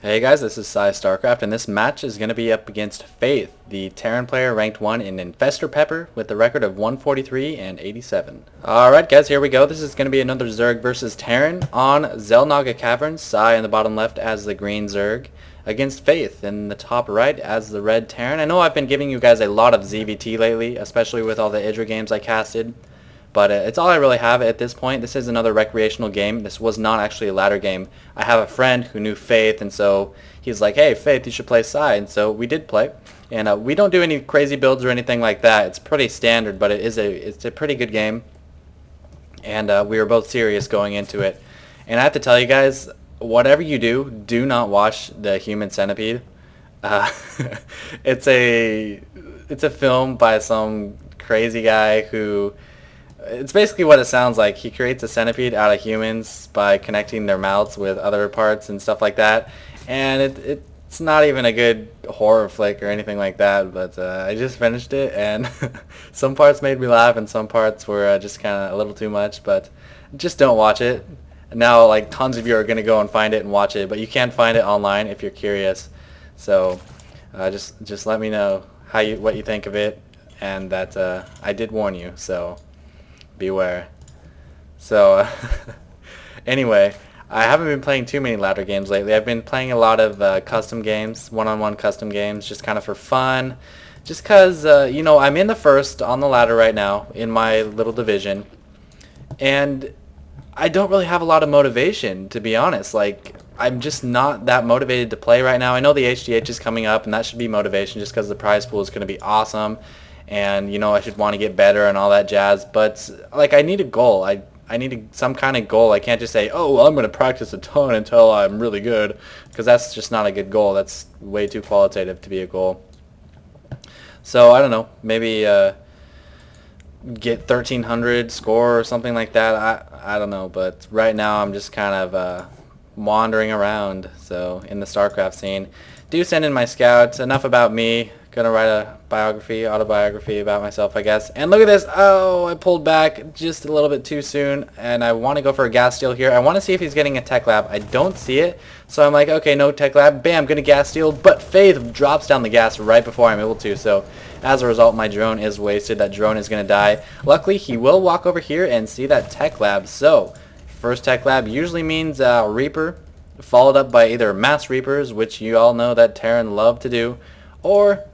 Hey guys, this is PsyStarcraft, and this match is going to be up against Fayth, the Terran player ranked 1 in Infestor Pepper with a record of 143 and 87. Alright guys, here we go. This is going to be another Zerg versus Terran on Xel'Naga Caverns, Psy in the bottom left as the green Zerg, against Fayth in the top right as the red Terran. I know I've been giving you guys a lot of ZVT lately, especially with all the Idra games I casted. But it's all I really have at this point. This is another recreational game. This was not actually a ladder game. I have a friend who knew Fayth, and so he's like, hey, Fayth, you should play Psy. And so we did play. And we don't do any crazy builds or anything like that. It's pretty standard, but it's a pretty good game. And we were both serious going into it. And I have to tell you guys, whatever you do, do not watch The Human Centipede. It's a film by some crazy guy who... It's basically what it sounds like. He creates a centipede out of humans by connecting their mouths with other parts and stuff like that. And it's not even a good horror flick or anything like that, but I just finished it, and some parts made me laugh and some parts were just kind of a little too much, but just don't watch it. Now, like, tons of you are going to go and find it and watch it, but you can find it online if you're curious. So just let me know what you think of it, and that I did warn you, so... beware. So anyway, I haven't been playing too many ladder games lately. I've been playing a lot of custom games, one-on-one custom games, just kind of for fun. Just because, you know, I'm in the first on the ladder right now in my little division, and I don't really have a lot of motivation, to be honest. Like, I'm just not that motivated to play right now. I know the HDH is coming up, and that should be motivation just because the prize pool is going to be awesome. And, you know, I should want to get better and all that jazz. But, like, I need a goal. I need some kind of goal. I can't just say, oh, well, I'm going to practice a ton until I'm really good. Because that's just not a good goal. That's way too qualitative to be a goal. So, I don't know. Maybe get 1,300 score or something like that. I don't know. But right now I'm just kind of wandering around. So, in the StarCraft scene. Do send in my scouts. Enough about me. Gonna write a autobiography about myself, I guess. And look at this. Oh, I pulled back just a little bit too soon, and I want to go for a gas steal here. I want to see if he's getting a tech lab. I don't see it, so I'm like, okay, no tech lab. Bam, gonna gas steal, but Fayth drops down the gas right before I'm able to, so as a result, my drone is wasted. That drone is gonna die. Luckily, he will walk over here and see that tech lab, so first tech lab usually means Reaper, followed up by either mass Reapers, which you all know that Terran love to do, or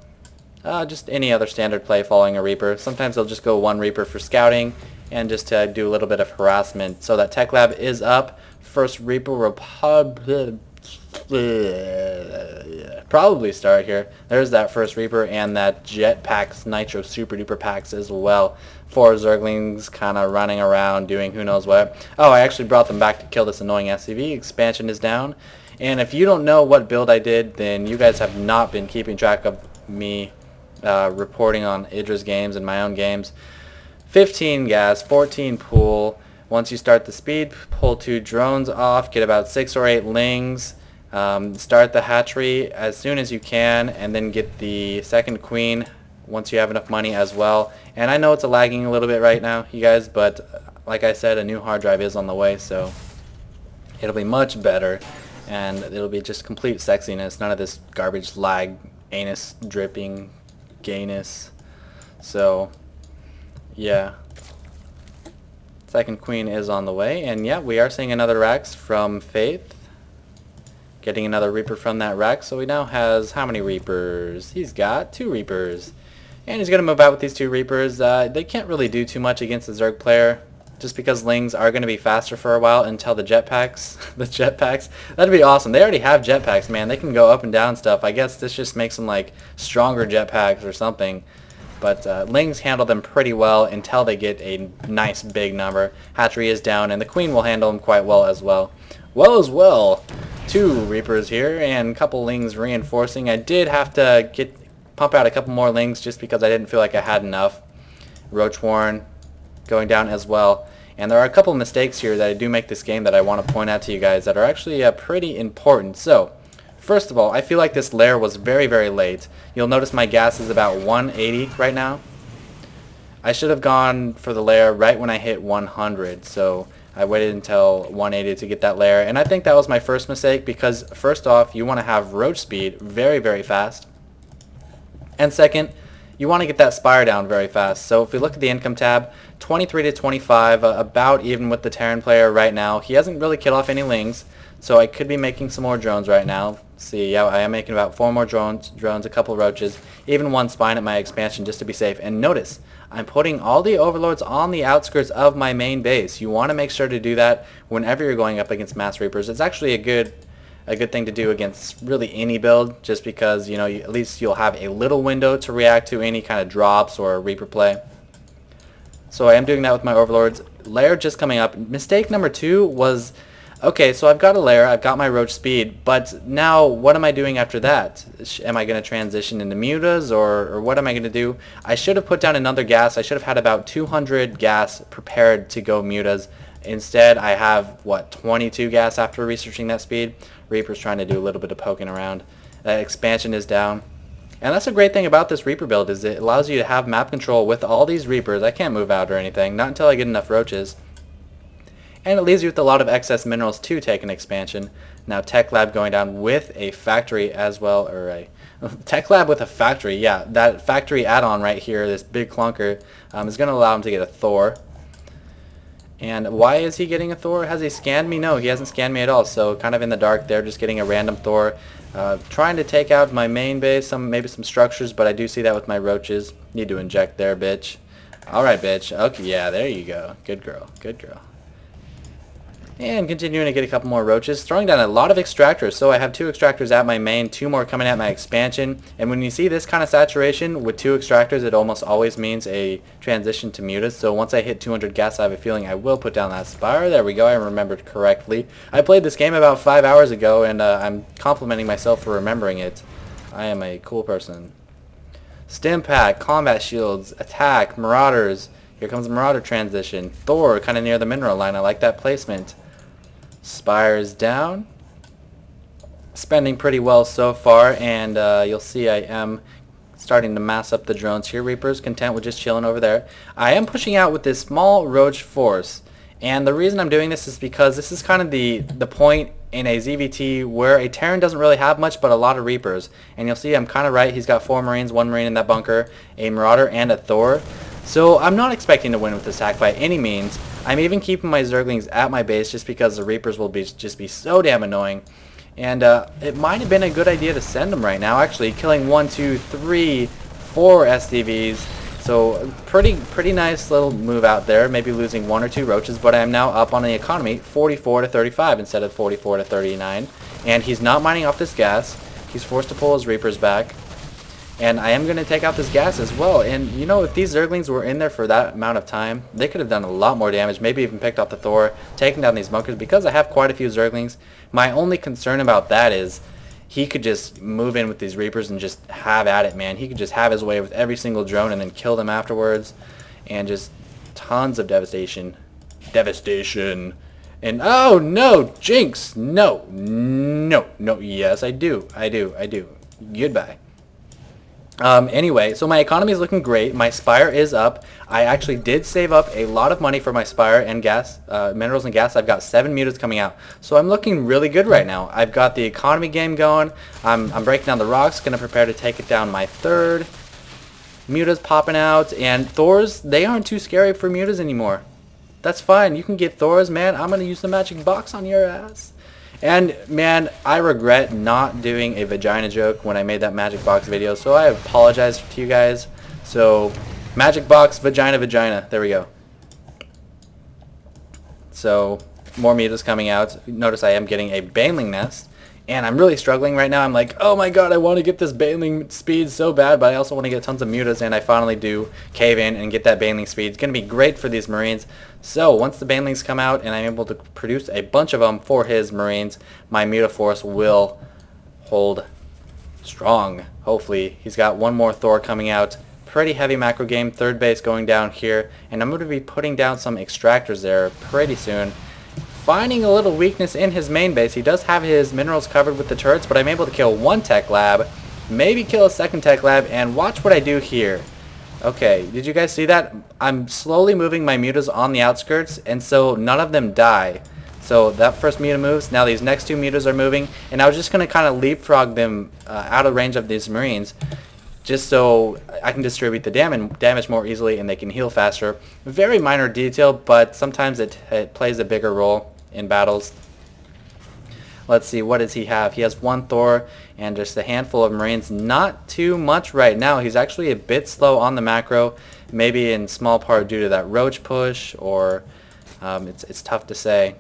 just any other standard play following a Reaper. Sometimes they'll just go one Reaper for scouting and just to do a little bit of harassment. So that tech lab is up. First Reaper will probably start here. There's that first Reaper and that jet packs, nitro super duper packs as well. 4 Zerglings kind of running around doing who knows what. Oh, I actually brought them back to kill this annoying SCV. Expansion is down. And if you don't know what build I did, then you guys have not been keeping track of me reporting on Idra's games and my own games. 15 gas, 14 pool. Once you start the speed, pull 2 drones off, get about 6 or 8 lings, start the hatchery as soon as you can, and then get the second queen once you have enough money as well. And I know it's lagging a little bit right now, you guys, but like I said, a new hard drive is on the way, so it'll be much better, and it'll be just complete sexiness, none of this garbage lag, anus dripping gayness. So yeah, second queen is on the way, and yeah, we are seeing another Rex from Fayth, getting another Reaper from that Rex. So he now has how many Reapers? He's got 2 Reapers, and he's gonna move out with these 2 Reapers. They can't really do too much against the Zerg player, just because lings are going to be faster for a while until the jetpacks. The jetpacks, that'd be awesome. They already have jetpacks, man. They can go up and down stuff. I guess this just makes them like stronger jetpacks or something. But lings handle them pretty well until they get a nice big number. Hatchery is down, and the queen will handle them quite well as well. Well, 2 Reapers here and a couple lings reinforcing. I did have to pump out a couple more lings just because I didn't feel like I had enough. Roach Warren going down as well. And there are a couple mistakes here that I do make this game that I want to point out to you guys that are actually pretty important. So, first of all, I feel like this lair was very, very late. You'll notice my gas is about 180 right now. I should have gone for the lair right when I hit 100. So I waited until 180 to get that lair, and I think that was my first mistake because first off, you want to have roach speed very, very fast, and second, you want to get that spire down very fast. So if we look at the income tab, 23 to 25, about even with the Terran player right now. He hasn't really killed off any lings, so I could be making some more drones right now. See, yeah, I am making about 4 more drones, a couple roaches, even 1 spine at my expansion just to be safe. And notice, I'm putting all the overlords on the outskirts of my main base. You want to make sure to do that whenever you're going up against mass reapers. It's actually a good thing to do against really any build, just because, you know, at least you'll have a little window to react to any kind of drops or reaper play. So I am doing that with my overlords. Lair just coming up. Mistake number 2 was, okay, so I've got a lair, I've got my roach speed, but now what am I doing after that? Am I going to transition into mutas, or what am I going to do? I should have put down another gas. I should have had about 200 gas prepared to go mutas. Instead, I have, what, 22 gas after researching that speed. Reaper's trying to do a little bit of poking around. Expansion is down. And that's a great thing about this Reaper build, is it allows you to have map control with all these Reapers. I can't move out or anything, not until I get enough roaches. And it leaves you with a lot of excess minerals to take an expansion. Now Tech Lab going down with a factory as well, or a Tech Lab with a factory, yeah. That factory add-on right here, this big clunker, is going to allow him to get a Thor. And why is he getting a Thor? Has he scanned me? No, he hasn't scanned me at all. So kind of in the dark there, just getting a random Thor. Trying to take out my main base, maybe some structures, but I do see that with my roaches. Need to inject there, bitch. Alright, bitch. Okay, yeah, there you go. Good girl. Good girl. And continuing to get a couple more roaches. Throwing down a lot of extractors. So I have 2 extractors at my main, 2 more coming at my expansion. And when you see this kind of saturation with 2 extractors, it almost always means a transition to mutas. So once I hit 200 gas, I have a feeling I will put down that spire. There we go, I remembered correctly. I played this game about 5 hours ago, and I'm complimenting myself for remembering it. I am a cool person. Stim pack, combat shields, attack, marauders. Here comes the marauder transition. Thor, kind of near the mineral line. I like that placement. Spires down. Spending pretty well so far, and you'll see I am starting to mass up the drones here. Reapers content with just chilling over there. I am pushing out with this small roach force, and the reason I'm doing this is because this is kind of the point in a ZVT where a Terran doesn't really have much but a lot of Reapers. And you'll see I'm kind of right. He's got 4 Marines, 1 Marine in that bunker, a Marauder, and a Thor. So I'm not expecting to win with this hack by any means. I'm even keeping my Zerglings at my base just because the Reapers will just be so damn annoying. And it might have been a good idea to send them right now, actually. Killing 1, 2, 3, 4 SDVs. So pretty nice little move out there. Maybe losing 1 or 2 roaches, but I am now up on the economy 44 to 35 instead of 44 to 39. And he's not mining off this gas. He's forced to pull his Reapers back. And I am going to take out this gas as well. And, you know, if these Zerglings were in there for that amount of time, they could have done a lot more damage. Maybe even picked off the Thor, taking down these bunkers. Because I have quite a few Zerglings, my only concern about that is he could just move in with these Reapers and just have at it, man. He could just have his way with every single drone and then kill them afterwards. And just tons of devastation. Devastation. And, oh, no, Jinx. No. Yes, I do. Goodbye. Anyway, so my economy is looking great. My spire is up. I actually did save up a lot of money for my spire and gas, minerals and gas. I've got 7 mutas coming out. So I'm looking really good right now. I've got the economy game going. I'm breaking down the rocks, going to prepare to take it down my 3rd. Mutas popping out, and Thors, they aren't too scary for mutas anymore. That's fine. You can get Thors, man. I'm going to use the magic box on your ass. And, man, I regret not doing a vagina joke when I made that magic box video, so I apologize to you guys. So, magic box, vagina. There we go. So, more mutas coming out. Notice I am getting a baneling nest, and I'm really struggling right now. I'm like, oh my god, I want to get this baneling speed so bad, but I also want to get tons of mutas, and I finally do cave in and get that baneling speed. It's going to be great for these Marines. So once the banelings come out and I'm able to produce a bunch of them for his Marines, my muta force will hold strong. Hopefully. He's got 1 more Thor coming out. Pretty heavy macro game. 3rd base going down here, and I'm going to be putting down some extractors there pretty soon. Finding a little weakness in his main base. He does have his minerals covered with the turrets, but I'm able to kill 1 tech lab, maybe kill a 2nd tech lab, and watch what I do here. Okay, did you guys see that? I'm slowly moving my mutas on the outskirts, and so none of them die. So that first muta moves, now these next two mutas are moving, and I was just going to kind of leapfrog them out of range of these Marines, just so I can distribute the damage more easily and they can heal faster. Very minor detail, but sometimes it plays a bigger role in battles. Let's see, what does he have? He has one Thor and just a handful of Marines. Not too much right now. He's actually a bit slow on the macro, maybe in small part due to that roach push, or it's tough to say.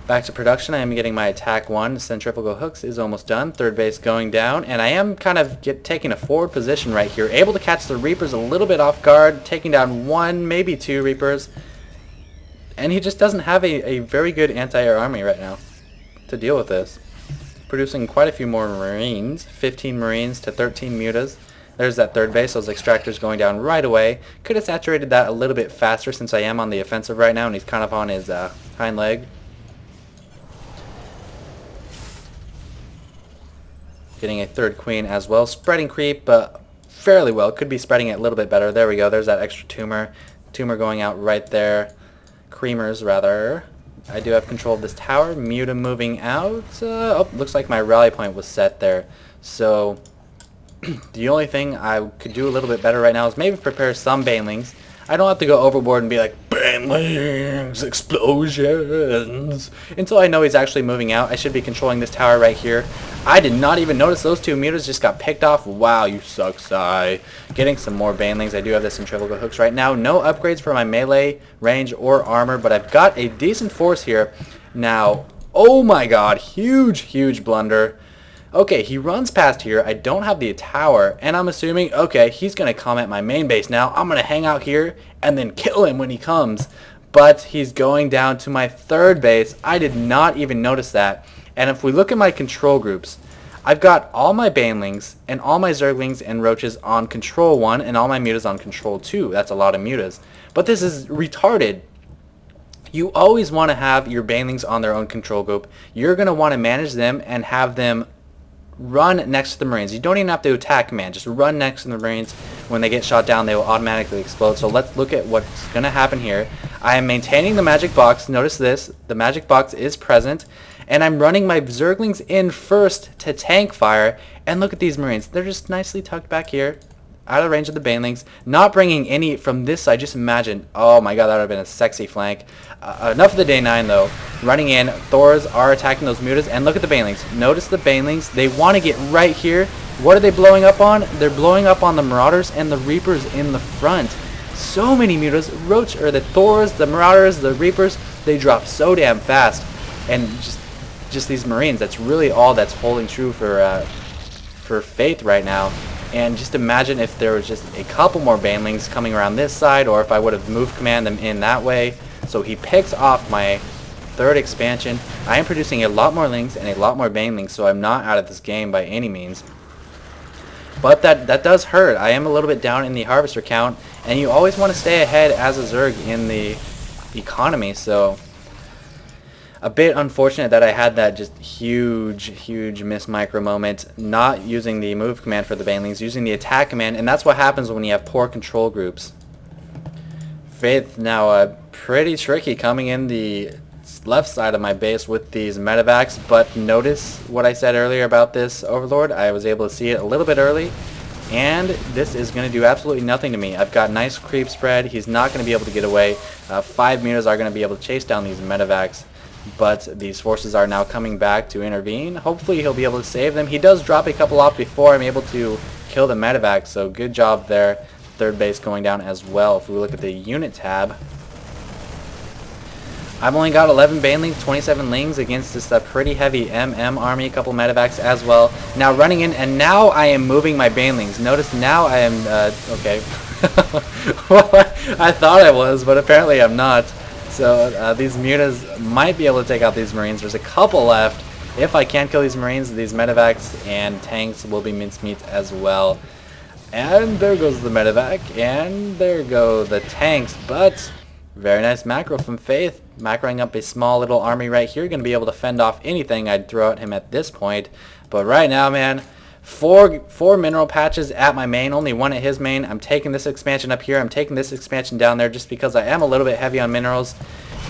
Back to production, I am getting my attack 1. Centrifugal hooks is almost done. Third base going down, and I am kind of taking a forward position right here. Able to catch the Reapers a little bit off guard, taking down 1, maybe 2 Reapers. And he just doesn't have a very good anti-air army right now to deal with this. Producing quite a few more Marines. 15 Marines to 13 mutas. There's that third base, those extractors going down right away. Could have saturated that a little bit faster since I am on the offensive right now and he's kind of on his hind leg. Getting a third queen as well. Spreading creep, but fairly well. Could be spreading it a little bit better. There we go. There's that extra tumor. Tumor going out right there. Creamers, rather. I do have control of this tower. Muta moving out. Oh, looks like my rally point was set there. So, the only thing I could do a little bit better right now is maybe prepare some banelings. I don't have to go overboard and be like, banelings, explosions. Until I know he's actually moving out, I should be controlling this tower right here. I did not even notice those two mutas just got picked off. Wow, you suck, Psy. Getting some more banelings. I do have the centrifugal hooks right now. No upgrades for my melee, range, or armor, but I've got a decent force here. Now, oh my god, huge blunder. Okay, he runs past here. I don't have the tower, and I'm assuming, okay, he's going to come at my main base now. I'm going to hang out here and then kill him when he comes. But he's going down to my third base. I did not even notice that. And if we look at my control groups, I've got all my banelings and all my zerglings and roaches on control 1 and all my mutas on control 2. That's a lot of mutas. But this is retarded. You always want to have your banelings on their own control group. You're going to want to manage them and have them run next to the Marines. You don't even have to attack command. Just run next to the Marines. When they get shot down, they will automatically explode. So let's look at what's going to happen here. I am maintaining the magic box. Notice this. The magic box is present. And I'm running my Zerglings in first to tank fire. And look at these Marines. They're just nicely tucked back here, out of range of the banelings. Not bringing any from this side. Just imagine. Oh my god, that would have been a sexy flank. Enough of the day 9 though. Running in. Thors are attacking those mutas. And look at the banelings. Notice the banelings. They want to get right here. What are they blowing up on? They're blowing up on the Marauders and the Reapers in the front. So many mutas. Roach, or the Thors, the Marauders, the Reapers. They drop so damn fast. And just these Marines. That's really all that's holding true for Fayth right now. And just imagine if there was just a couple more banelings coming around this side, or if I would have moved command them in that way. So he picks off my third expansion. I am producing a lot more lings and a lot more banelings, so I'm not out of this game by any means. But that does hurt. I am a little bit down in the harvester count, and you always want to stay ahead as a Zerg in the economy, so a bit unfortunate that I had that just huge miss micro moment, not using the move command for the banelings, using the attack command, and that's what happens when you have poor control groups. Fayth now pretty tricky coming in the left side of my base with these medevacs, but notice what I said earlier about this Overlord. I was able to see it a little bit early, and this is going to do absolutely nothing to me. I've got nice creep spread. He's not going to be able to get away. 5 mutas are going to be able to chase down these medevacs, but these forces are now coming back to intervene. Hopefully he'll be able to save them. He does drop a couple off before I'm able to kill the medevac, so good job there. Third base going down as well. If we look at the unit tab, I've only got 11 banelings, 27 lings against this pretty heavy MM army, a couple medevacs as well. Now running in, and now I am moving my banelings. Notice now I am, okay. Well, I thought I was, but apparently I'm not. So these mutas might be able to take out these Marines. There's a couple left. If I can't kill these Marines, these medevacs and tanks will be mincemeat as well. And there goes the medevac, and there go the tanks, but very nice macro from Fayth, macroing up a small little army right here, going to be able to fend off anything I'd throw at him at this point. But right now, man, Four mineral patches at my main, only one at his main. I'm taking this expansion up here. I'm taking this expansion down there just because I am a little bit heavy on minerals.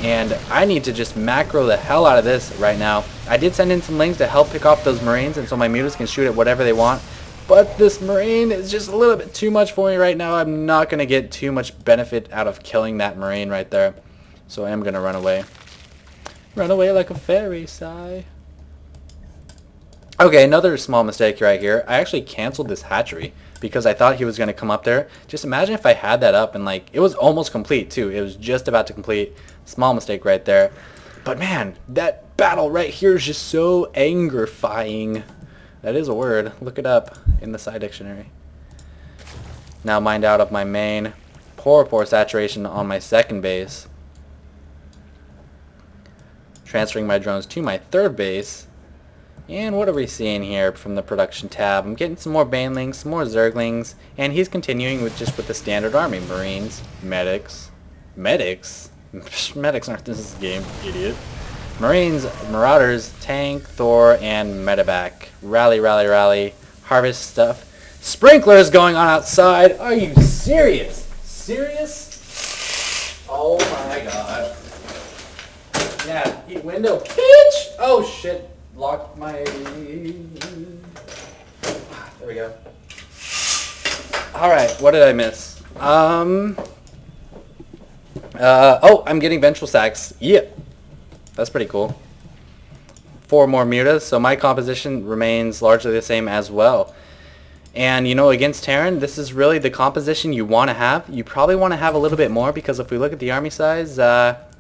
And I need to just macro the hell out of this right now. I did send in some lings to help pick off those Marines, and so my mutas can shoot at whatever they want. But this Marine is just a little bit too much for me right now. I'm not going to get too much benefit out of killing that Marine right there. So I am going to run away. Run away like a fairy, sigh. Okay, another small mistake right here. I actually canceled this hatchery because I thought he was going to come up there. Just imagine if I had that up and like it was almost complete too. It was just about to complete. Small mistake right there. But man, that battle right here is just so angerfying. That is a word. Look it up in the side dictionary. Now mined out of my main. Poor saturation on my second base. Transferring my drones to my third base. And what are we seeing here from the production tab? I'm getting some more banelings, some more zerglings, and he's continuing with the standard army. Marines, medics. Medics? Medics aren't this game, idiot. Marines, Marauders, Tank, Thor, and Medevac. Rally, rally, rally. Harvest stuff. Sprinklers going on outside. Are you serious? Serious? Oh my god. Yeah, heat window. Bitch! Oh shit. Locked my... There we go. Alright, what did I miss? Oh, I'm getting ventral sacks. Yeah. That's pretty cool. 4 more mutas, so my composition remains largely the same as well. And you know, against Terran, this is really the composition you want to have. You probably want to have a little bit more because if we look at the army size,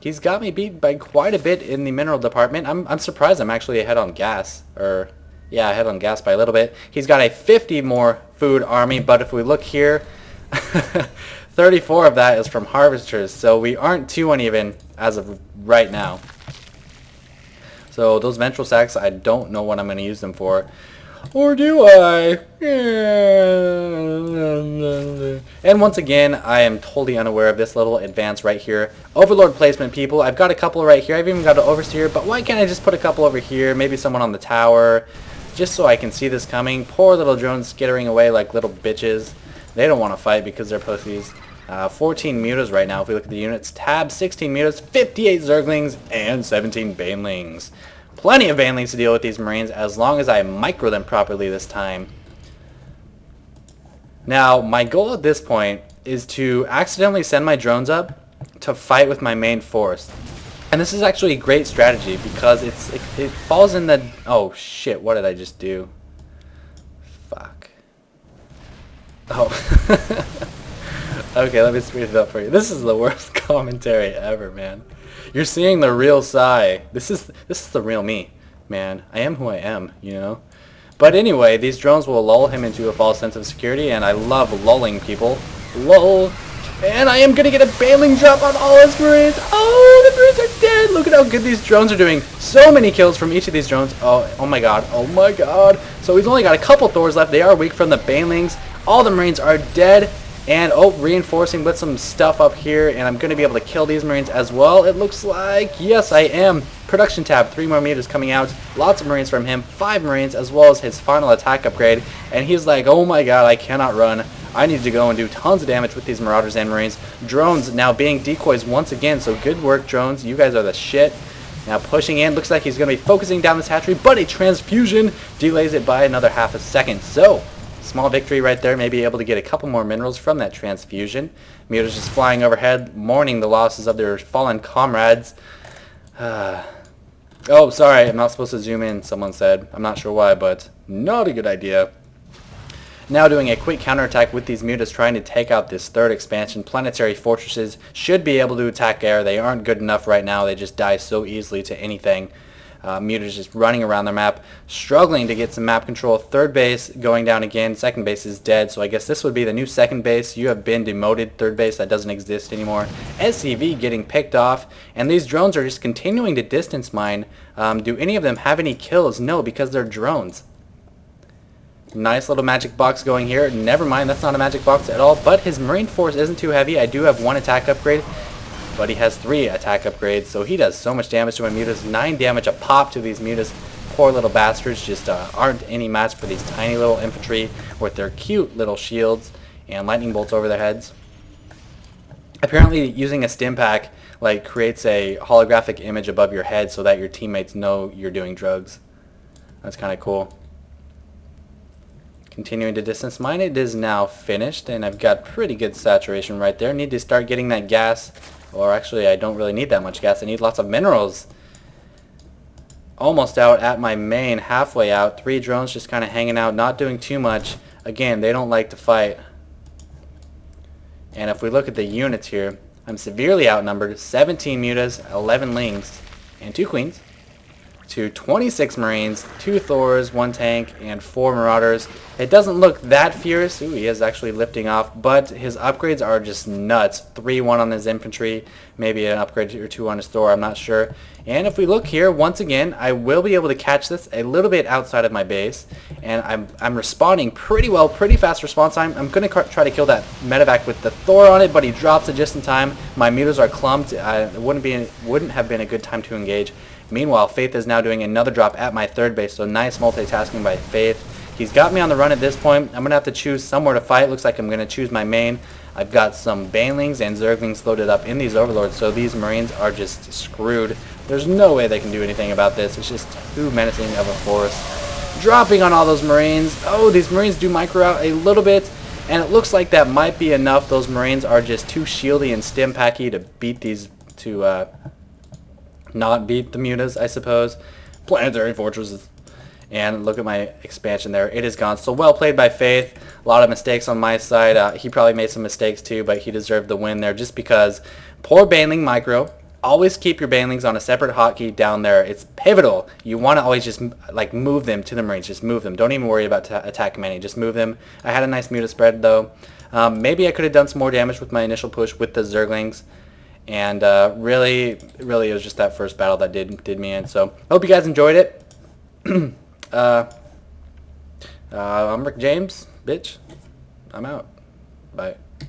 he's got me beat by quite a bit in the mineral department. I'm surprised I'm actually ahead on gas. Yeah, ahead on gas by a little bit. He's got a 50 more food army, but if we look here, 34 of that is from harvesters, so we aren't too uneven as of right now. So those ventral sacks, I don't know what I'm going to use them for. Or do I? And once again, I am totally unaware of this little advance right here. Overlord placement, people. I've got a couple right here. I've even got an overseer, but why can't I just put a couple over here? Maybe someone on the tower, just so I can see this coming. Poor little drones skittering away like little bitches. They don't want to fight because they're pussies. 14 mutas right now if we look at the units. Tab 16 mutas, 58 zerglings, and 17 banelings. Plenty of banelings to deal with these Marines as long as I micro them properly this time. Now, my goal at this point is to accidentally send my drones up to fight with my main force. And this is actually a great strategy because it falls in the... Oh shit, what did I just do? Fuck. Oh. Okay, let me speed it up for you. This is the worst commentary ever, man. You're seeing the real Psy. This is the real me, man. I am who I am, you know? But anyway, these drones will lull him into a false sense of security, and I love lulling people. Lull. And I am gonna get a bailing drop on all his Marines. Oh, the Marines are dead. Look at how good these drones are doing. So many kills from each of these drones. Oh my god. Oh my god. So he's only got a couple Thors left. They are weak from the banelings. All the Marines are dead. And, oh, reinforcing with some stuff up here, and I'm going to be able to kill these Marines as well, it looks like. Yes, I am. Production tab, 3 more meters coming out. Lots of Marines from him, 5 Marines, as well as his final attack upgrade. And he's like, oh my god, I cannot run. I need to go and do tons of damage with these Marauders and Marines. Drones now being decoys once again, so good work, drones. You guys are the shit. Now pushing in, looks like he's going to be focusing down this hatchery, but a transfusion delays it by another half a second. So... small victory right there, maybe able to get a couple more minerals from that transfusion. Mutas just flying overhead, mourning the losses of their fallen comrades. Oh, sorry, I'm not supposed to zoom in, someone said. I'm not sure why, but not a good idea. Now doing a quick counterattack with these mutas, trying to take out this third expansion. Planetary fortresses should be able to attack air. They aren't good enough right now. They just die so easily to anything. Mutas just running around their map, struggling to get some map control. Third base going down again. Second base is dead, so I guess this would be the new second base. You have been demoted. Third base, that doesn't exist anymore. SCV getting picked off, and these drones are just continuing to distance mine. Do any of them have any kills? No, because they're drones. Nice little magic box going here. Never mind, that's not a magic box at all, but his Marine force isn't too heavy. I do have 1 attack upgrade, but he has 3 attack upgrades, so he does so much damage to my mutas. 9 damage a pop to these mutas. poor little bastards just aren't any match for these tiny little infantry with their cute little shields and lightning bolts over their heads. Apparently using a stim pack like creates a holographic image above your head so that your teammates know you're doing drugs. That's kind of cool. Continuing to distance mine, it is now finished, and I've got pretty good saturation right there. Need to start getting that gas, or actually I don't really need that much gas. I need lots of minerals. Almost out at my main, halfway out. 3 drones just kind of hanging out, not doing too much. Again, they don't like to fight. And if we look at the units here, I'm severely outnumbered. 17 mutas, 11 lings, and 2 queens, to 26 marines, 2 Thors, 1 tank, and 4 marauders. It doesn't look that fierce. Ooh, he is actually lifting off, but his upgrades are just nuts. 3-1 on his infantry, maybe an upgrade or 2 on his Thor, I'm not sure. And if we look here, once again, I will be able to catch this a little bit outside of my base, and I'm responding pretty well, pretty fast response time. I'm going to try to kill that medevac with the Thor on it, but he drops it just in time. My mutas are clumped. It wouldn't have been a good time to engage. Meanwhile, Fayth is now doing another drop at my 3rd base, so nice multitasking by Fayth. He's got me on the run at this point. I'm going to have to choose somewhere to fight. Looks like I'm going to choose my main. I've got some Banelings and Zerglings loaded up in these Overlords, so these Marines are just screwed. There's no way they can do anything about this. It's just too menacing of a force. Dropping on all those Marines. Oh, these Marines do micro out a little bit, and it looks like that might be enough. Those Marines are just too shieldy and stim packy to beat these, to not beat the mutas, I suppose. Planetary fortresses. And look at my expansion there. It is gone. So well played by Fayth. A lot of mistakes on my side. He probably made some mistakes too, but he deserved the win there just because poor Baneling micro. Always keep your Banelings on a separate hotkey down there. It's pivotal. You want to always just like move them to the Marines. Just move them. Don't even worry about attack commanding. Just move them. I had a nice muta spread though. Maybe I could have done some more damage with my initial push with the Zerglings. And really it was just that first battle that did me in. So hope you guys enjoyed it. I'm Rick James, bitch. I'm out. Bye.